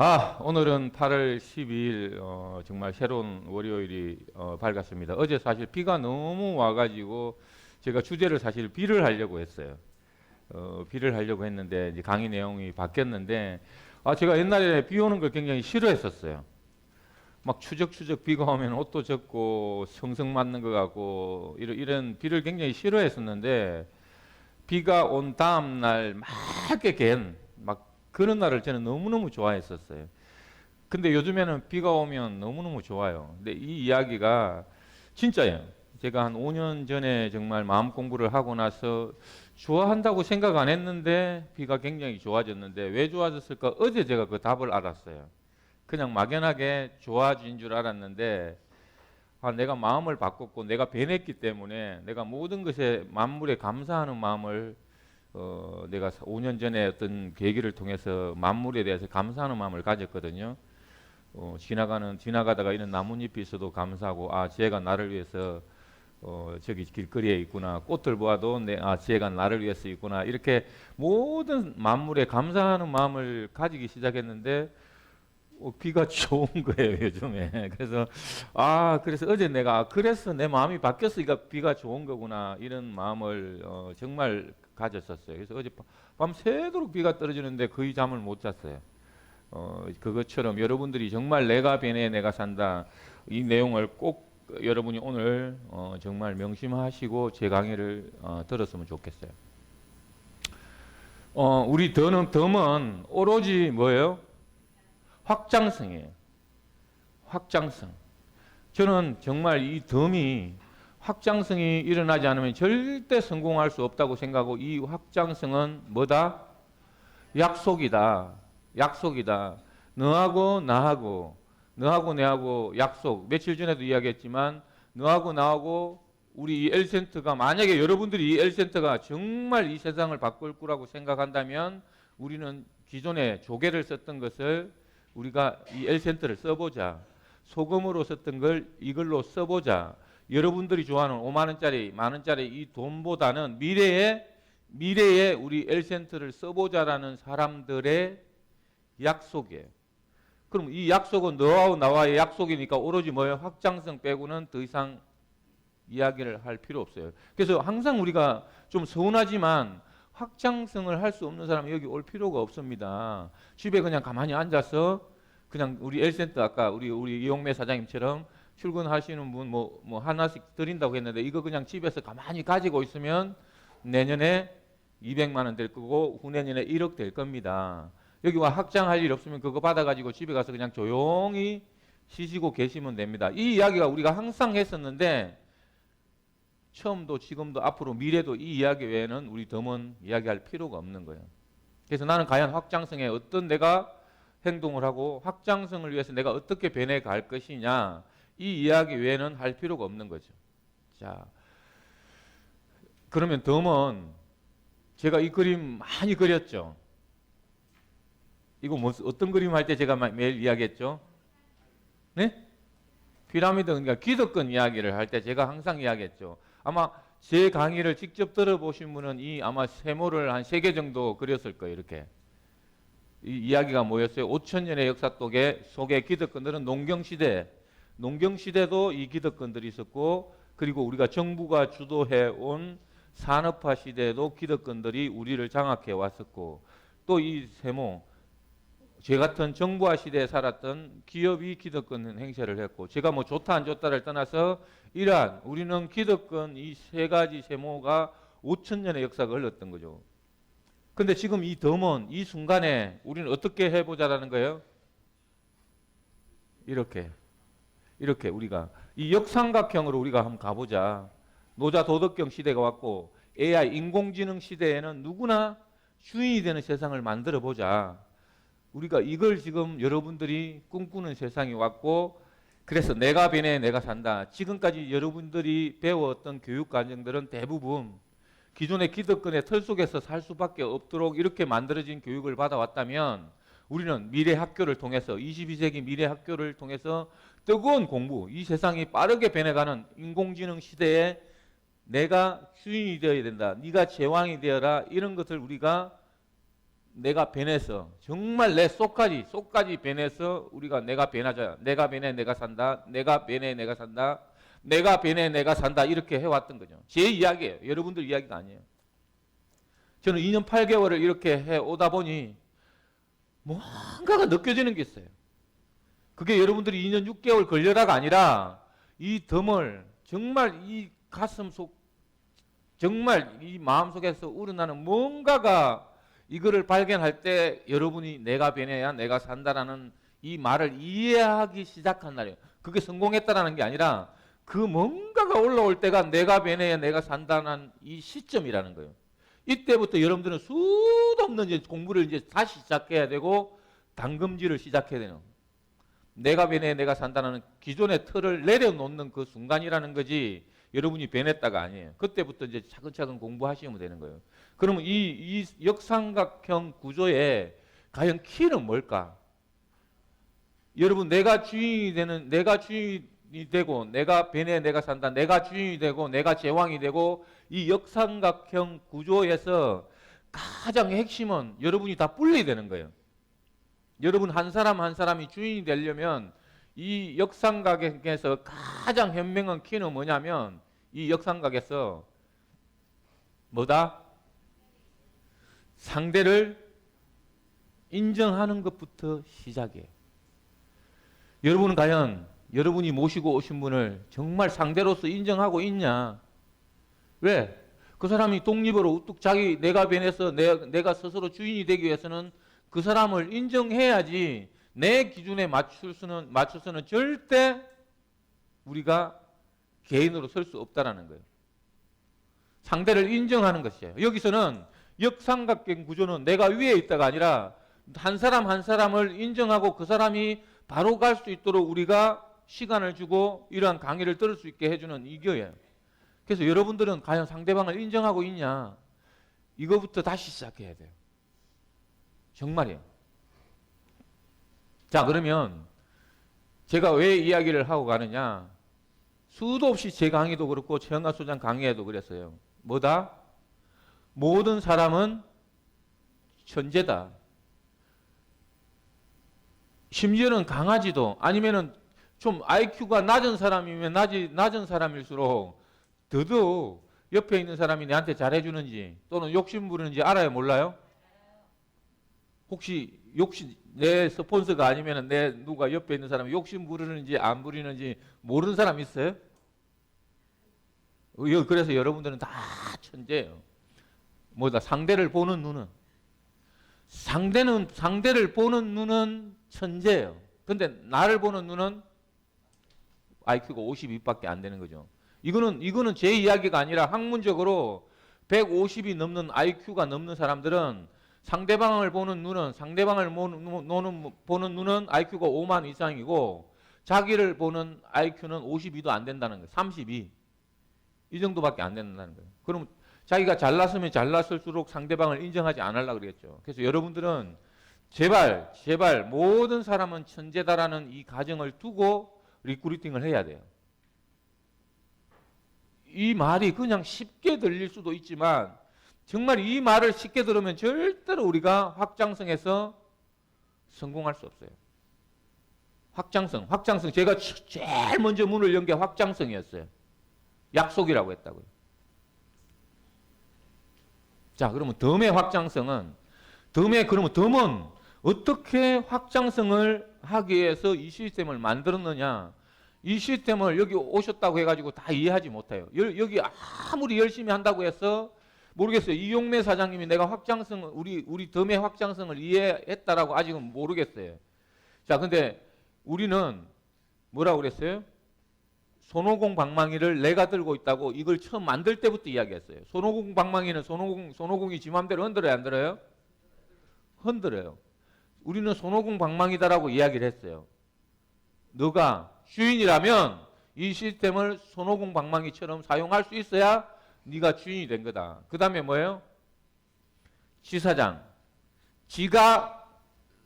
오늘은 8월 12일, 정말 새로운 월요일이 밝았습니다. 어제 사실 비가 너무 와가지고 제가 주제를 사실 비를 하려고 했어요. 비를 하려고 했는데 이제 강의 내용이 바뀌었는데, 제가 옛날에 비 오는 걸 굉장히 싫어했었어요. 막 추적추적 비가 오면 옷도 젖고 성성 맞는 것 같고 이런 비를 굉장히 싫어했었는데, 비가 온 다음 날 맑게 갠막 그런 날을 저는 너무너무 좋아했었어요. 근데 요즘에는 비가 오면 너무너무 좋아요. 근데 이 이야기가 진짜예요. 제가 한 5년 전에 정말 마음 공부를 하고 나서 좋아한다고 생각 안 했는데 비가 굉장히 좋아졌는데 왜 좋아졌을까? 어제 제가 그 답을 알았어요. 그냥 막연하게 좋아진 줄 알았는데 내가 마음을 바꿨고 내가 변했기 때문에 내가 모든 것에 만물에 감사하는 마음을 내가 5년 전에 어떤 계기를 통해서 만물에 대해서 감사하는 마음을 가졌거든요. 지나가다가 이런 나뭇잎이 있어도 감사하고, 쟤가 나를 위해서 저기 길거리에 있구나. 꽃들 보아도 쟤가 나를 위해서 있구나. 이렇게 모든 만물에 감사하는 마음을 가지기 시작했는데 비가 좋은 거예요, 요즘에. 그래서 어제 내가 그래서 내 마음이 바뀌었으니까 비가 좋은 거구나 이런 마음을 정말 가졌었어요. 그래서 어제 밤 새도록 비가 떨어지는데 거의 잠을 못 잤어요. 그것처럼 여러분들이 정말 내가 변해 내가 산다 이 내용을 꼭 여러분이 오늘 정말 명심하시고 제 강의를 들었으면 좋겠어요. 우리 덤은 오로지 뭐예요? 확장성이에요. 확장성. 저는 정말 이 덤이 확장성이 일어나지 않으면 절대 성공할 수 없다고 생각하고 이 확장성은 뭐다? 약속이다. 약속이다. 너하고 나하고 너하고 내하고 약속. 며칠 전에도 이야기했지만 너하고 나하고 우리 이 L센터가 만약에 여러분들이 이 L센터가 정말 이 세상을 바꿀 거라고 생각한다면 우리는 기존에 조개를 썼던 것을 우리가 이 L센터를 써보자. 소금으로 썼던 걸 이걸로 써보자. 여러분들이 좋아하는 5만 원짜리, 만 원짜리 이 돈보다는 미래에 우리 L센터를 써보자라는 사람들의 약속이에요. 그럼 이 약속은 너와 나와의 약속이니까 오로지 뭐예요? 확장성 빼고는 더 이상 이야기를 할 필요 없어요. 그래서 항상 우리가 좀 서운하지만 확장성을 할 수 없는 사람은 여기 올 필요가 없습니다. 집에 그냥 가만히 앉아서 그냥 우리 L센터 아까 우리 이용매 사장님처럼 출근하시는 분 뭐 하나씩 드린다고 했는데 이거 그냥 집에서 가만히 가지고 있으면 내년에 200만 원 될 거고 후내년에 1억 될 겁니다. 여기 와 확장할 일 없으면 그거 받아가지고 집에 가서 그냥 조용히 쉬시고 계시면 됩니다. 이 이야기가 우리가 항상 했었는데 처음도 지금도 앞으로 미래도 이 이야기 외에는 우리 덤은 이야기할 필요가 없는 거예요. 그래서 나는 과연 확장성에 어떤 내가 행동을 하고 확장성을 위해서 내가 어떻게 변해 갈 것이냐 이 이야기 외에는 할 필요가 없는 거죠. 자, 그러면 덤은 제가 이 그림 많이 그렸죠. 이거 어떤 그림 할 때 제가 매일 이야기했죠? 네? 피라미드, 그러니까 기득권 이야기를 할 때 제가 항상 이야기했죠. 아마 제 강의를 직접 들어보신 분은 아마 세모를 한 3개 정도 그렸을 거예요. 이렇게. 이 이야기가 뭐였어요? 5천년의 역사 속에 기득권들은 농경시대도 이 기득권들이 있었고, 그리고 우리가 정부가 주도해온 산업화 시대에도 기득권들이 우리를 장악해 왔었고, 또 이 세모, 제 같은 정부화 시대에 살았던 기업이 기득권 행세를 했고, 제가 뭐 좋다 안 좋다를 떠나서 이러한 우리는 기득권 이 3가지 세모가 5천 년의 역사가 흘렀던 거죠. 근데 지금 이 덤은 이 순간에 우리는 어떻게 해보자라는 거예요? 이렇게 우리가 이 역삼각형으로 우리가 한번 가보자. 노자 도덕경 시대가 왔고 AI 인공지능 시대에는 누구나 주인이 되는 세상을 만들어 보자. 우리가 이걸 지금 여러분들이 꿈꾸는 세상이 왔고, 그래서 내가 변해 내가 산다. 지금까지 여러분들이 배웠던 교육 과정들은 대부분 기존의 기득권의 틀 속에서 살 수밖에 없도록 이렇게 만들어진 교육을 받아왔다면 우리는 미래 학교를 통해서 22세기 미래 학교를 통해서 뜨거운 공부, 이 세상이 빠르게 변해가는 인공지능 시대에 내가 주인이 되어야 된다. 네가 제왕이 되어라. 이런 것을 우리가 내가 변해서 정말 내 속까지 변해서 우리가 내가 변하자. 내가 변해 내가 산다. 내가 변해 내가 산다. 내가 변해 내가 산다. 이렇게 해왔던 거죠. 제 이야기예요. 여러분들 이야기가 아니에요. 저는 2년 8개월을 이렇게 해오다 보니 뭔가가 느껴지는 게 있어요. 그게 여러분들이 2년 6개월 걸려라가 아니라 이 덤을 정말 이 가슴 속 정말 이 마음속에서 우러나는 뭔가가 이거를 발견할 때 여러분이 내가 변해야 내가 산다라는 이 말을 이해하기 시작한 날이에요. 그게 성공했다라는 게 아니라 그 뭔가가 올라올 때가 내가 변해야 내가 산다는 이 시점이라는 거예요. 이때부터 여러분들은 수도 없는 이제 공부를 이제 다시 시작해야 되고 당금질을 시작해야 되는 내가 변해 내가 산다는 기존의 틀을 내려놓는 그 순간이라는 거지 여러분이 변했다가 아니에요. 그때부터 이제 차근차근 공부하시면 되는 거예요. 그러면 이 역삼각형 구조의 과연 키는 뭘까? 여러분 내가 주인이 되고 내가 변해 내가 산다. 내가 주인이 되고 내가 제왕이 되고 이 역삼각형 구조에서 가장 핵심은 여러분이 다 분리되는 되는 거예요. 여러분 한 사람 한 사람이 주인이 되려면 이 역삼각에서 가장 현명한 키는 뭐냐면 이 역삼각에서 뭐다? 상대를 인정하는 것부터 시작이에요. 여러분은 과연 여러분이 모시고 오신 분을 정말 상대로서 인정하고 있냐? 왜? 그 사람이 독립으로 우뚝 내가 변해서 내가 스스로 주인이 되기 위해서는 그 사람을 인정해야지 내 기준에 맞춰서는 절대 우리가 개인으로 설 수 없다라는 거예요. 상대를 인정하는 것이에요. 여기서는 역삼각형 구조는 내가 위에 있다가 아니라 한 사람 한 사람을 인정하고 그 사람이 바로 갈 수 있도록 우리가 시간을 주고 이러한 강의를 들을 수 있게 해주는 이거예요. 그래서 여러분들은 과연 상대방을 인정하고 있냐? 이거부터 다시 시작해야 돼요. 정말이에요. 자, 그러면 제가 왜 이야기를 하고 가느냐? 수도 없이 제 강의도 그렇고 최영학 소장 강의에도 그랬어요. 뭐다? 모든 사람은 천재다. 심지어는 강아지도 아니면은 좀 IQ가 낮은 사람이면 낮은 사람일수록 더더욱 옆에 있는 사람이 내한테 잘해주는지 또는 욕심 부리는지 알아요? 몰라요? 혹시 내 스폰서가 아니면 내 누가 옆에 있는 사람이 욕심 부리는지 안 부리는지 모르는 사람 있어요? 그래서 여러분들은 다 천재예요. 뭐다? 상대를 보는 눈은 상대를 보는 눈은 천재예요. 근데 나를 보는 눈은 IQ가 52밖에 안 되는 거죠. 이거는 제 이야기가 아니라 학문적으로 150이 넘는 IQ가 넘는 사람들은 상대방을 보는 눈은 IQ가 5만 이상이고 자기를 보는 IQ는 52도 안 된다는 거예요. 32. 이 정도밖에 안 된다는 거예요. 그럼 자기가 잘났으면 잘났을수록 상대방을 인정하지 않으려고 그랬죠. 그래서 여러분들은 제발 모든 사람은 천재다라는 이 가정을 두고 리크루팅을 해야 돼요. 이 말이 그냥 쉽게 들릴 수도 있지만 정말 이 말을 쉽게 들으면 절대로 우리가 확장성에서 성공할 수 없어요. 확장성 제가 제일 먼저 문을 연 게 확장성이었어요. 약속이라고 했다고요. 자, 그러면 덤의 확장성은 그러면 덤은 어떻게 확장성을 하기 위해서 이 시스템을 만들었느냐? 이 시스템을 여기 오셨다고 해가지고 다 이해하지 못해요. 여기 아무리 열심히 한다고 해서 모르겠어요. 이용매 사장님이 내가 확장성 우리 덤의 확장성을 이해했다라고 아직은 모르겠어요. 자, 근데 우리는 뭐라고 그랬어요? 손오공 방망이를 내가 들고 있다고 이걸 처음 만들 때부터 이야기했어요. 손오공 방망이는 손오공이 지 맘대로 흔들어요, 안 들어요? 흔들어요. 우리는 손오공 방망이다라고 이야기를 했어요. 너가 주인이라면 이 시스템을 손오공 방망이처럼 사용할 수 있어야 네가 주인이 된 거다. 그 다음에 뭐예요? 지사장. 지가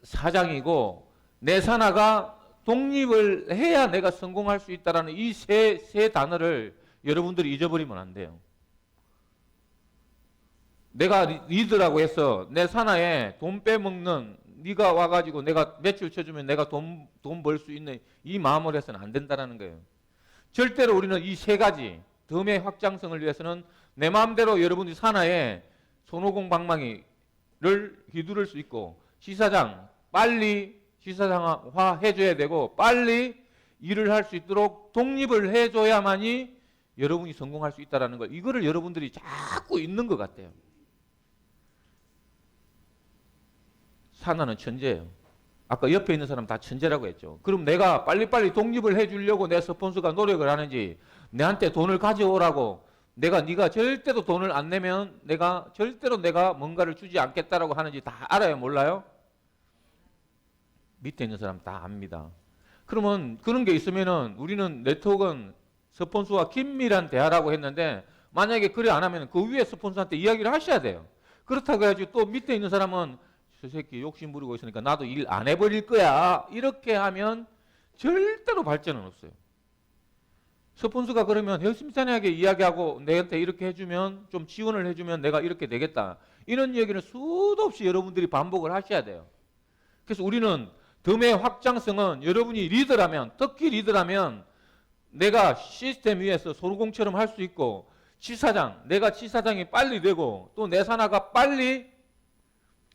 사장이고 내 산하가 독립을 해야 내가 성공할 수 있다는 이 세 단어를 여러분들이 잊어버리면 안 돼요. 내가 리더라고 해서 내 산하에 돈 빼먹는 네가 와가지고 내가 매출 쳐주면 내가 돈 벌 수 있는 이 마음을 해서는 안 된다라는 거예요. 절대로 우리는 이 세 가지 덤의 확장성을 위해서는 내 마음대로 여러분이 산하에 손오공 방망이를 휘두를 수 있고 시사장 빨리 시사장화 해줘야 되고 빨리 일을 할 수 있도록 독립을 해줘야만이 여러분이 성공할 수 있다는 걸 이거를 여러분들이 자꾸 잊는 것 같아요. 산하는 천재예요. 아까 옆에 있는 사람 다 천재라고 했죠. 그럼 내가 빨리빨리 독립을 해주려고 내 스폰서가 노력을 하는지 내한테 돈을 가져오라고 네가 절대로 돈을 안 내면 절대로 내가 뭔가를 주지 않겠다라고 하는지 다 알아요? 몰라요? 밑에 있는 사람 다 압니다. 그러면 그런 게 있으면은 우리는 네트워크는 스폰서와 긴밀한 대화라고 했는데 만약에 그래 안 하면 그 위에 스폰서한테 이야기를 하셔야 돼요. 그렇다고 해가지고 또 밑에 있는 사람은 저 새끼 욕심 부리고 있으니까 나도 일 안 해버릴 거야. 이렇게 하면 절대로 발전은 없어요. 스폰서가 그러면 혈심산하게 이야기하고 내한테 이렇게 해주면 좀 지원을 해주면 내가 이렇게 되겠다. 이런 얘기를 수도 없이 여러분들이 반복을 하셔야 돼요. 그래서 우리는 덤의 확장성은 여러분이 리더라면 특히 리더라면 내가 시스템 위에서 소루공처럼 할 수 있고 내가 치사장이 빨리 되고 또 내 산하가 빨리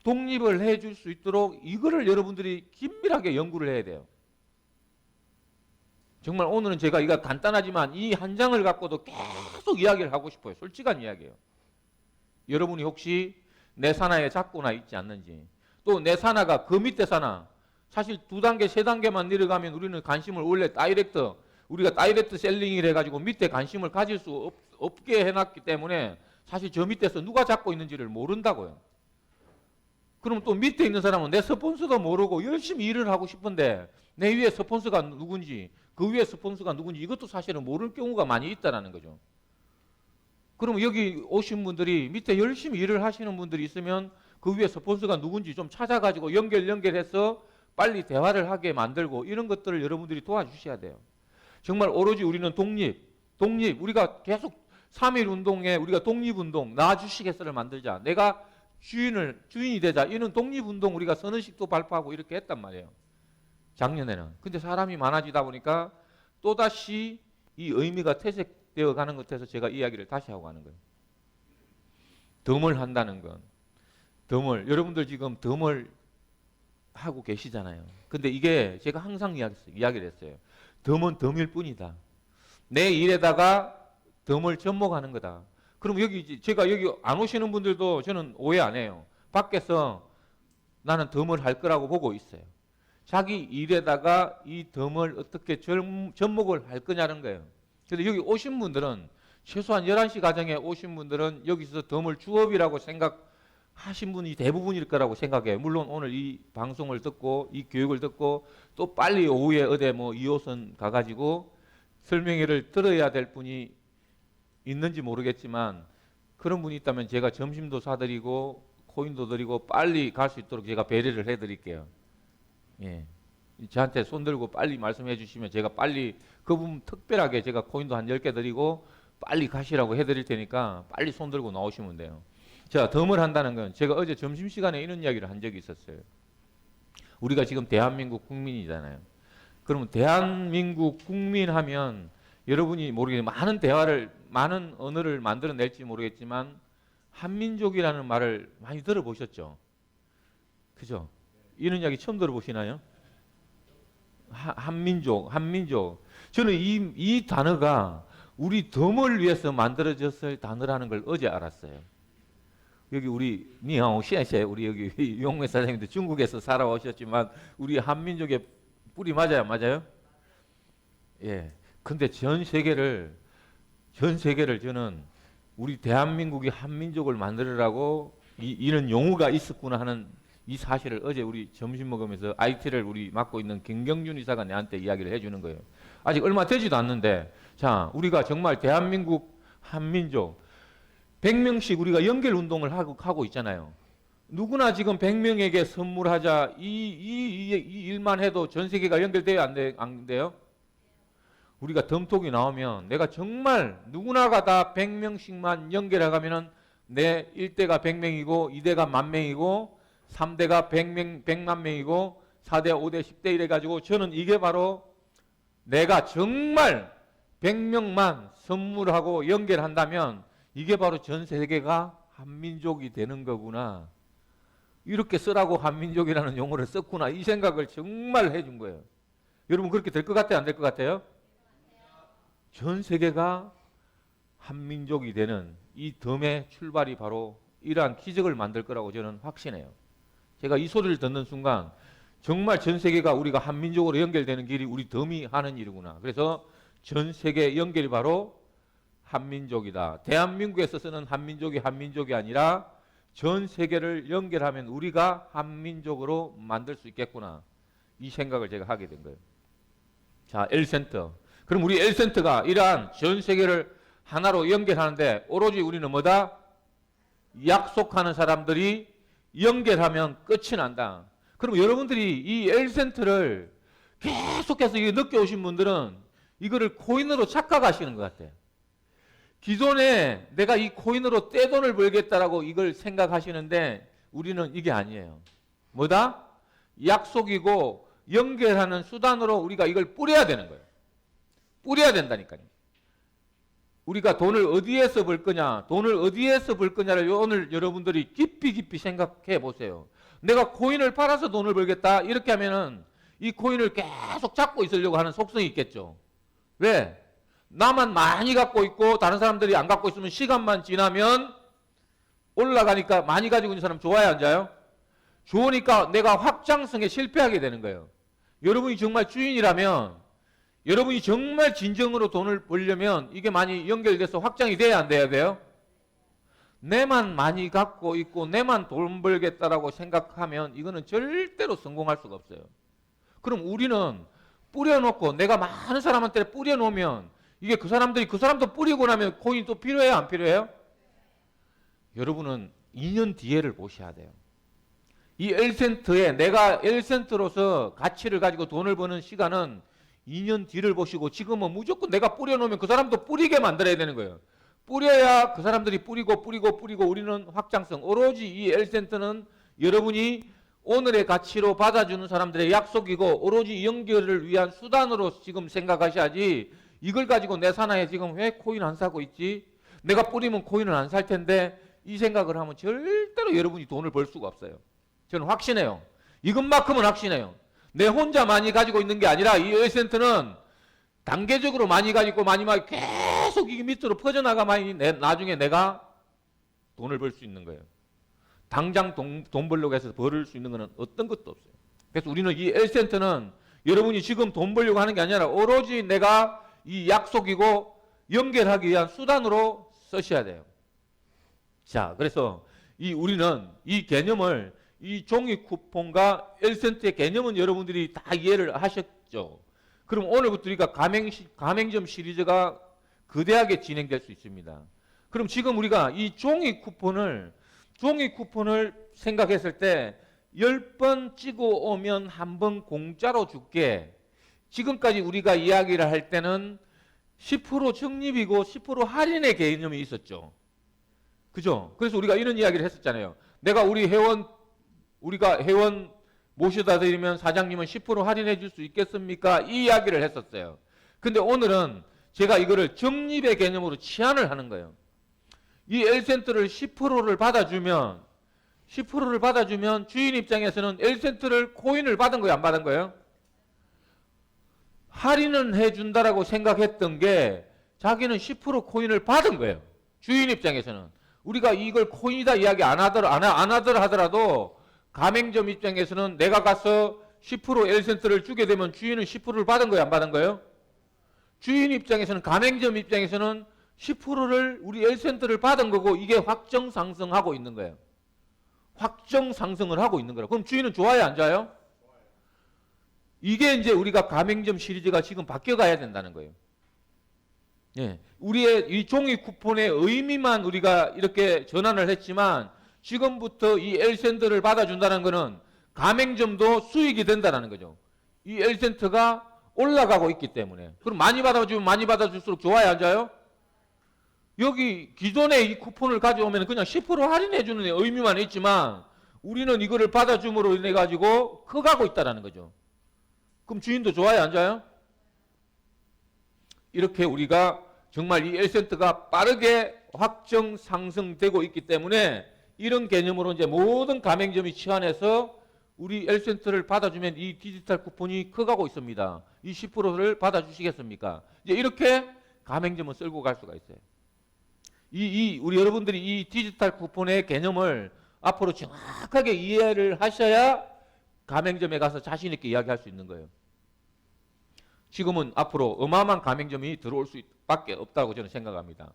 독립을 해줄 수 있도록 이거를 여러분들이 긴밀하게 연구를 해야 돼요. 정말 오늘은 제가 이거 간단하지만 이 한 장을 갖고도 계속 이야기를 하고 싶어요. 솔직한 이야기예요. 여러분이 혹시 내 산하에 잡고나 있지 않는지 또 내 산하가 그 밑에 산하 사실 2단계, 3단계만 내려가면 우리는 관심을 원래 우리가 다이렉트 셀링을 해가지고 밑에 관심을 가질 수 없게 해놨기 때문에 사실 저 밑에서 누가 잡고 있는지를 모른다고요. 그럼 또 밑에 있는 사람은 내 스폰서도 모르고 열심히 일을 하고 싶은데 내 위에 스폰서가 누군지 그 위에 스폰서가 누군지 이것도 사실은 모를 경우가 많이 있다는 거죠. 그럼 여기 오신 분들이 밑에 열심히 일을 하시는 분들이 있으면 그 위에 스폰서가 누군지 좀 찾아가지고 연결해서 빨리 대화를 하게 만들고 이런 것들을 여러분들이 도와주셔야 돼요. 정말 오로지 우리는 독립 우리가 계속 3.1 운동에 우리가 독립운동 나 주식회사를 만들자 내가 주인이 되자 이런 독립운동 우리가 선언식도 발표하고 이렇게 했단 말이에요. 작년에는. 근데 사람이 많아지다 보니까 또다시 이 의미가 퇴색되어 가는 것 같아서 제가 이야기를 다시 하고 가는 거예요. 덤을 한다는 건 여러분들 지금 덤을 하고 계시잖아요. 근데 이게 제가 항상 이야기를 했어요. 덤은 덤일 뿐이다. 내 일에다가 덤을 접목하는 거다. 그럼 제가 여기 안 오시는 분들도 저는 오해 안 해요. 밖에서 나는 덤을 할 거라고 보고 있어요. 자기 일에다가 이 덤을 어떻게 접목을 할 거냐는 거예요. 근데 여기 오신 분들은 최소한 11시 가정에 오신 분들은 여기서 덤을 주업이라고 생각하신 분이 대부분일 거라고 생각해요. 물론 오늘 이 방송을 듣고 이 교육을 듣고 또 빨리 오후에 어디 2호선 가가지고 설명회를 들어야 될 분이 있는지 모르겠지만 그런 분이 있다면 제가 점심도 사드리고 코인도 드리고 빨리 갈 수 있도록 제가 배려를 해드릴게요. 예. 저한테 손 들고 빨리 말씀해 주시면 제가 빨리 그분 특별하게 제가 코인도 한 10개 드리고 빨리 가시라고 해드릴 테니까 빨리 손 들고 나오시면 돼요. 자, 덤을 한다는 건 제가 어제 점심시간에 이런 이야기를 한 적이 있었어요. 우리가 지금 대한민국 국민이잖아요. 그러면 대한민국 국민 하면 여러분이 모르겠지만 많은 언어를 만들어낼지 모르겠지만 한민족이라는 말을 많이 들어보셨죠? 그죠? 이런 이야기 처음 들어보시나요? 한민족. 저는 이 단어가 우리 덤을 위해서 만들어졌을 단어라는 걸 어제 알았어요. 여기 우리 니하오 시아시아 우리 여기 용매 사장님도 중국에서 살아오셨지만 우리 한민족의 뿌리 맞아요? 예. 근데 전 세계를 저는 우리 대한민국이 한민족을 만들으라고 이런 용어가 있었구나 하는 이 사실을 어제 우리 점심 먹으면서 IT를 우리 맡고 있는 김경준 이사가 내한테 이야기를 해주는 거예요. 아직 얼마 되지도 않는데 자 우리가 정말 대한민국 한민족 100명씩 우리가 연결 운동을 하고 있잖아요. 누구나 지금 100명에게 선물하자 이 일만 해도 전 세계가 연결돼야 안 돼요? 우리가 덤톡이 나오면 내가 정말 누구나가 다 100명씩만 연결해가면은 내 1대가 100명이고 2대가 10,000명이고 3대가 100만 명이고 4대, 5대, 10대 이래 가지고 저는 이게 바로 내가 정말 100명만 선물하고 연결한다면 이게 바로 전 세계가 한민족이 되는 거구나. 이렇게 쓰라고 한민족이라는 용어를 썼구나. 이 생각을 정말 해준 거예요. 여러분 그렇게 될 것 같아요? 안 될 것 같아요? 전 세계가 한민족이 되는 이 덤의 출발이 바로 이러한 기적을 만들 거라고 저는 확신해요. 제가 이 소리를 듣는 순간 정말 전 세계가 우리가 한민족으로 연결되는 길이 우리 덤이 하는 일이구나. 그래서 전 세계 연결이 바로 한민족이다. 대한민국에서 쓰는 한민족이 아니라 전 세계를 연결하면 우리가 한민족으로 만들 수 있겠구나. 이 생각을 제가 하게 된 거예요. 자, L센터. 그럼 우리 L센터가 이러한 전 세계를 하나로 연결하는데 오로지 우리는 뭐다? 약속하는 사람들이 연결하면 끝이 난다. 그럼 여러분들이 이 L센터를 계속해서 느껴오신 분들은 이거를 코인으로 착각하시는 것 같아요. 기존에 내가 이 코인으로 떼돈을 벌겠다라고 이걸 생각하시는데 우리는 이게 아니에요. 뭐다? 약속이고 연결하는 수단으로 우리가 이걸 뿌려야 되는 거예요. 뿌려야 된다니까요. 우리가 돈을 어디에서 벌 거냐, 돈을 어디에서 벌 거냐를 오늘 여러분들이 깊이 생각해 보세요. 내가 코인을 팔아서 돈을 벌겠다 이렇게 하면은 이 코인을 계속 잡고 있으려고 하는 속성이 있겠죠. 왜? 나만 많이 갖고 있고 다른 사람들이 안 갖고 있으면 시간만 지나면 올라가니까 많이 가지고 있는 사람 좋아요, 안 좋아요? 좋으니까 내가 확장성에 실패하게 되는 거예요. 여러분이 정말 주인이라면, 여러분이 정말 진정으로 돈을 벌려면 이게 많이 연결돼서 확장이 돼야 안 돼야 돼요? 내만 많이 갖고 있고 내만 돈 벌겠다라고 생각하면 이거는 절대로 성공할 수가 없어요. 그럼 우리는 뿌려놓고 내가 많은 사람한테 뿌려놓으면 이게 그 사람도 뿌리고 나면 코인이 또 필요해요, 안 필요해요? 여러분은 2년 뒤에를 보셔야 돼요. 이 L센터에 내가 L센터로서 가치를 가지고 돈을 버는 시간은 2년 뒤를 보시고 지금은 무조건 내가 뿌려놓으면 그 사람도 뿌리게 만들어야 되는 거예요. 뿌려야 그 사람들이 뿌리고 우리는 확장성. 오로지 이 L센터는 여러분이 오늘의 가치로 받아주는 사람들의 약속이고 오로지 연결을 위한 수단으로 지금 생각하셔야지 이걸 가지고 내 사나에 지금 왜 코인 안 사고 있지? 내가 뿌리면 코인을 안 살 텐데 이 생각을 하면 절대로 여러분이 돈을 벌 수가 없어요. 저는 확신해요. 이것만큼은 확신해요. 내 혼자 많이 가지고 있는 게 아니라 이 L센터는 단계적으로 많이 가지고 많이 계속 이게 밑으로 퍼져나가만이 나중에 내가 돈을 벌 수 있는 거예요. 당장 돈 벌려고 해서 벌을 수 있는 거는 어떤 것도 없어요. 그래서 우리는 이 L센터는 여러분이 지금 돈 벌려고 하는 게 아니라 오로지 내가 이 약속이고 연결하기 위한 수단으로 쓰셔야 돼요. 자, 그래서 우리는 이 개념을 이 종이 쿠폰과 L센터의 개념은 여러분들이 다 이해를 하셨죠. 그럼 오늘부터 우리가 가맹점 시리즈가 거대하게 진행될 수 있습니다. 그럼 지금 우리가 이 종이 쿠폰을 생각했을 때 10번 찍어 오면 한 번 공짜로 줄게. 지금까지 우리가 이야기를 할 때는 10% 적립이고 10% 할인의 개념이 있었죠. 그죠? 그래서 우리가 이런 이야기를 했었잖아요. 내가 우리가 회원 모셔다 드리면 사장님은 10% 할인해 줄 수 있겠습니까? 이 이야기를 했었어요. 근데 오늘은 제가 이거를 적립의 개념으로 치환을 하는 거예요. 이 L센터를 10%를 받아주면 주인 입장에서는 L센터를 코인을 받은 거예요, 안 받은 거예요? 할인은 해준다라고 생각했던 게 자기는 10% 코인을 받은 거예요. 주인 입장에서는. 우리가 이걸 코인이다 이야기 안 하더라도 가맹점 입장에서는 내가 가서 10% L센터를 주게 되면 주인은 10%를 받은 거예요, 안 받은 거예요? 주인 입장에서는, 가맹점 입장에서는 10%를 우리 L센터를 받은 거고 이게 확정 상승하고 있는 거예요. 확정 상승을 하고 있는 거예요. 그럼 주인은 좋아요, 안 좋아요? 이게 이제 우리가 가맹점 시리즈가 지금 바뀌어가야 된다는 거예요. 예, 우리의 이 종이 쿠폰의 의미만 우리가 이렇게 전환을 했지만 지금부터 이 L센터를 받아준다는 것은 가맹점도 수익이 된다는 거죠. 이 L센터가 올라가고 있기 때문에. 그럼 많이 받아주면 많이 받아줄수록 좋아요, 안 좋아요? 여기 기존에 이 쿠폰을 가져오면 그냥 10% 할인해 주는 의미만 있지만 우리는 이거를 받아줌으로 인해 가지고 커가고 있다는 거죠. 그럼 주인도 좋아요, 안 좋아요? 이렇게 우리가 정말 이 L센터가 빠르게 확정 상승되고 있기 때문에 이런 개념으로 이제 모든 가맹점이 치환해서 우리 L센터를 받아주면 이 디지털 쿠폰이 커가고 있습니다. 이 10%를 받아주시겠습니까? 이제 이렇게 가맹점은 쓸고 갈 수가 있어요. 우리 여러분들이 이 디지털 쿠폰의 개념을 앞으로 정확하게 이해를 하셔야 가맹점에 가서 자신 있게 이야기할 수 있는 거예요. 지금은 앞으로 어마어마한 가맹점이 들어올 수밖에 없다고 저는 생각합니다.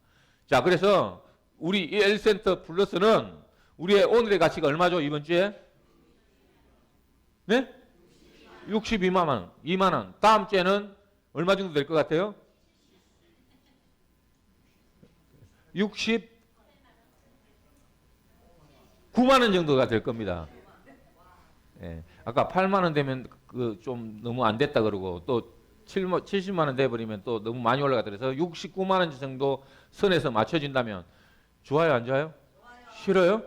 자, 그래서 우리 이 L센터 플러스는 우리의 오늘의 가치가 얼마죠? 이번 주에? 네? 62만 원, 2만 원. 다음 주에는 얼마 정도 될 것 같아요? 69만 원 정도가 될 겁니다. 예. 아까 8만 원 되면 그 좀 너무 안 됐다 그러고 또 70만 원 돼버리면 또 너무 많이 올라가다 그래서 69만 원 정도 선에서 맞춰진다면 좋아요, 안 좋아요? 싫어요?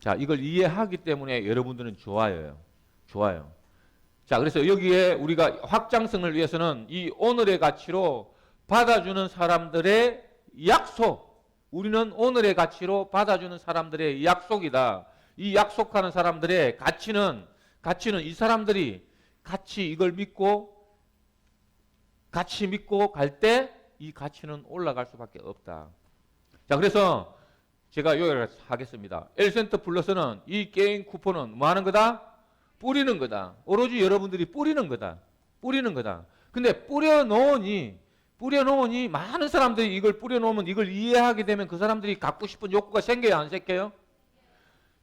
자, 이걸 이해하기 때문에 여러분들은 좋아요. 좋아요. 자, 그래서 여기에 우리가 확장성을 위해서는 이 오늘의 가치로 받아주는 사람들의 약속. 우리는 오늘의 가치로 받아주는 사람들의 약속이다. 이 약속하는 사람들의 가치는 이 사람들이 같이 이걸 믿고 갈 때 이 가치는 올라갈 수밖에 없다. 자, 그래서 제가 요약을 하겠습니다. L센터 플러스는 이 게임 쿠폰은 뭐 하는 거다? 뿌리는 거다. 오로지 여러분들이 뿌리는 거다. 뿌리는 거다. 근데 뿌려놓으니 많은 사람들이 이걸 뿌려놓으면 이걸 이해하게 되면 그 사람들이 갖고 싶은 욕구가 생겨요, 안 생겨요?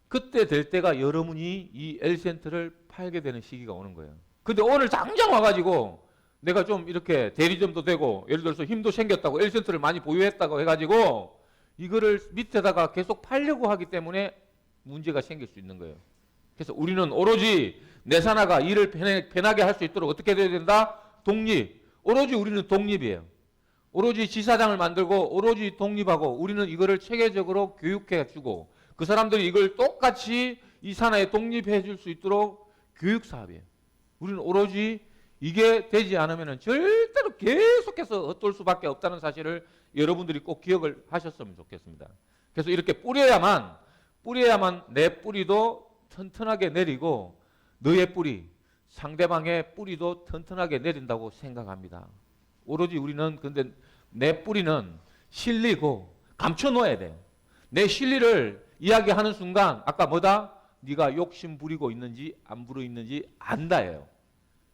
그때 될 때가 여러분이 이 L센터를 팔게 되는 시기가 오는 거예요. 근데 오늘 당장 와가지고 내가 좀 이렇게 대리점도 되고 예를 들어서 힘도 생겼다고 L센터를 많이 보유했다고 해가지고 이거를 밑에다가 계속 팔려고 하기 때문에 문제가 생길 수 있는 거예요. 그래서 우리는 오로지 내산화가 일을 편하게 할 수 있도록 어떻게 돼야 된다? 독립. 오로지 우리는 독립이에요. 오로지 지사장을 만들고 오로지 독립하고 우리는 이거를 체계적으로 교육해 주고 그 사람들이 이걸 똑같이 이 산하에 독립해 줄 수 있도록 교육 사업이에요. 우리는 오로지 이게 되지 않으면 절대로 계속해서 헛돌 수밖에 없다는 사실을 여러분들이 꼭 기억을 하셨으면 좋겠습니다. 그래서 이렇게 뿌려야만 내 뿌리도 튼튼하게 내리고 너의 뿌리, 상대방의 뿌리도 튼튼하게 내린다고 생각합니다. 오로지 우리는 근데 내 뿌리는 실리고 감춰놓아야 돼요. 내 실리를 이야기하는 순간 아까 뭐다? 네가 욕심 부리고 있는지 안 부리고 있는지 안다예요.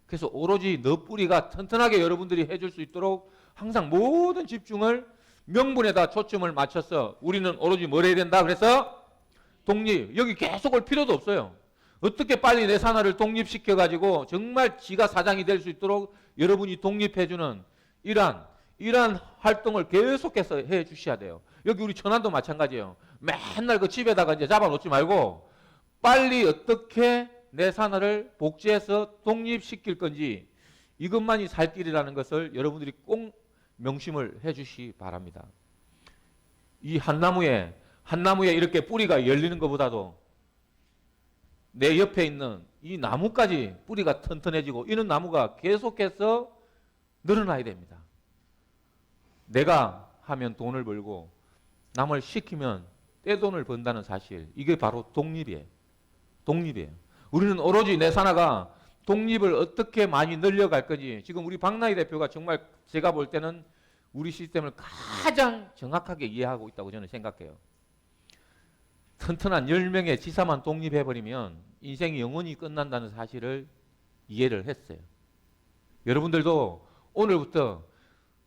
그래서 오로지 너 뿌리가 튼튼하게 여러분들이 해줄 수 있도록 항상 모든 집중을 명분에다 초점을 맞춰서 우리는 오로지 뭘 해야 된다? 그래서 독립. 여기 계속 올 필요도 없어요. 어떻게 빨리 내 산하를 독립시켜가지고 정말 지가 사장이 될 수 있도록 여러분이 독립해주는 이러한 활동을 계속해서 해 주셔야 돼요. 여기 우리 천안도 마찬가지예요. 맨날 그 집에다가 이제 잡아놓지 말고 빨리 어떻게 내 산하를 복제해서 독립시킬 건지 이것만이 살 길이라는 것을 여러분들이 꼭 명심을 해 주시기 바랍니다. 이 한나무에 이렇게 뿌리가 열리는 것보다도 내 옆에 있는 이 나무까지 뿌리가 튼튼해지고 이런 나무가 계속해서 늘어나야 됩니다. 내가 하면 돈을 벌고 남을 시키면 떼돈을 번다는 사실, 이게 바로 독립이에요. 우리는 오로지 내 산하가 독립을 어떻게 많이 늘려갈 건지 지금 우리 박나희 대표가 정말 제가 볼 때는 우리 시스템을 가장 정확하게 이해하고 있다고 저는 생각해요. 튼튼한 10명의 지사만 독립해버리면 인생이 영원히 끝난다는 사실을 이해를 했어요. 여러분들도 오늘부터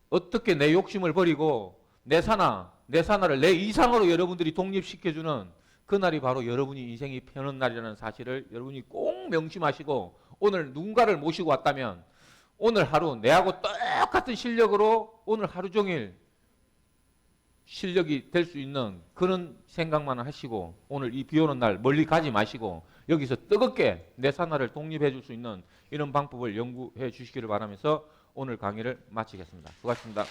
어떻게 내 욕심을 버리고 내 산하를 내 이상으로 여러분들이 독립시켜주는 그날이 바로 여러분이 인생이 편한 날이라는 사실을 여러분이 꼭 명심하시고 오늘 누군가를 모시고 왔다면 오늘 하루 내하고 똑같은 실력으로 오늘 하루 종일 실력이 될 수 있는 그런 생각만 하시고 오늘 이 비 오는 날 멀리 가지 마시고 여기서 뜨겁게 내 산하를 독립해 줄 수 있는 이런 방법을 연구해 주시기를 바라면서 오늘 강의를 마치겠습니다. 수고하셨습니다.